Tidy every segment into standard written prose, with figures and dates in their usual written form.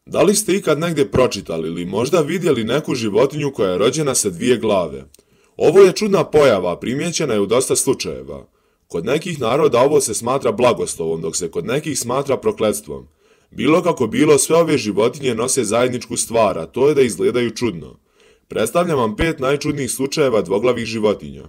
Da li ste ikad negdje pročitali ili možda vidjeli neku životinju koja je rođena sa dvije glave? Ovo je čudna pojava, primijećena je u dosta slučajeva. Kod nekih naroda ovo se smatra blagoslovom, dok se kod nekih smatra prokletstvom. Bilo kako bilo, sve ove životinje nose zajedničku stvar, a to je da izgledaju čudno. Predstavljam vam 5 najčudnijih slučajeva dvoglavih životinja.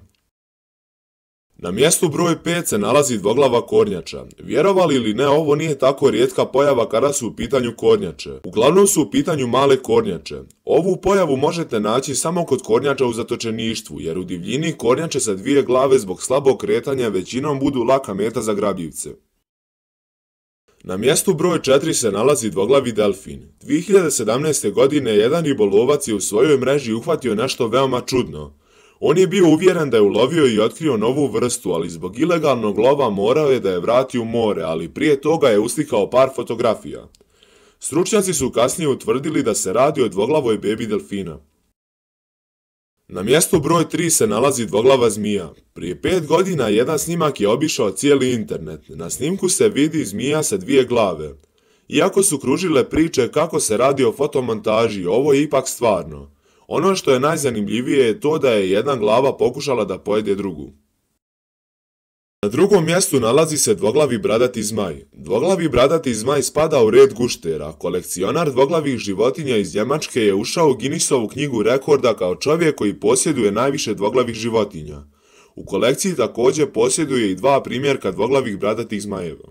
Na mjestu broj 5 se nalazi dvoglava kornjača. Vjerovali ili ne, ovo nije tako rijetka pojava kada su u pitanju kornjače. Uglavnom su u pitanju male kornjače. Ovu pojavu možete naći samo kod kornjača u zatočeništvu, jer u divljini kornjače sa dvije glave zbog slabog kretanja većinom budu laka meta za grabljivce. Na mjestu broj 4 se nalazi dvoglavi delfin. 2017. godine jedan ribolovac je u svojoj mreži uhvatio nešto veoma čudno. On je bio uvjeren da je ulovio i otkrio novu vrstu, ali zbog ilegalnog lova morao je da je vrati u more, ali prije toga je uslikao par fotografija. Stručnjaci su kasnije utvrdili da se radi o dvoglavoj bebi delfina. Na mjestu broj 3 se nalazi dvoglava zmija. Prije 5 godina jedan snimak je obišao cijeli internet. Na snimku se vidi zmija sa dvije glave. Iako su kružile priče kako se radi o fotomontaži, ovo je ipak stvarno. Ono što je najzanimljivije je to da je jedna glava pokušala da pojede drugu. Na drugom mjestu nalazi se dvoglavi bradati zmaj. Dvoglavi bradati zmaj spada u red guštera. Kolekcionar dvoglavih životinja iz Njemačke je ušao u Guinnessovu knjigu rekorda kao čovjek koji posjeduje najviše dvoglavih životinja. U kolekciji također posjeduje i 2 primjerka dvoglavih bradatih zmajeva.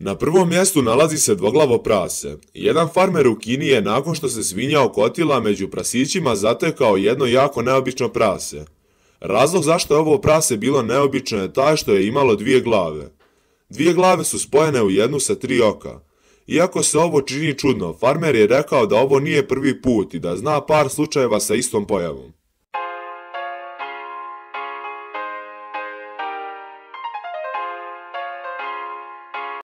Na prvom mjestu nalazi se dvoglavo prase. Jedan farmer u Kini je nakon što se svinja okotila među prasićima zatekao jedno jako neobično prase. Razlog zašto je ovo prase bilo neobično je taj što je imalo 2 glave. 2 glave su spojene u jednu sa 3 oka. Iako se ovo čini čudno, farmer je rekao da ovo nije prvi put i da zna par slučajeva sa istom pojavom.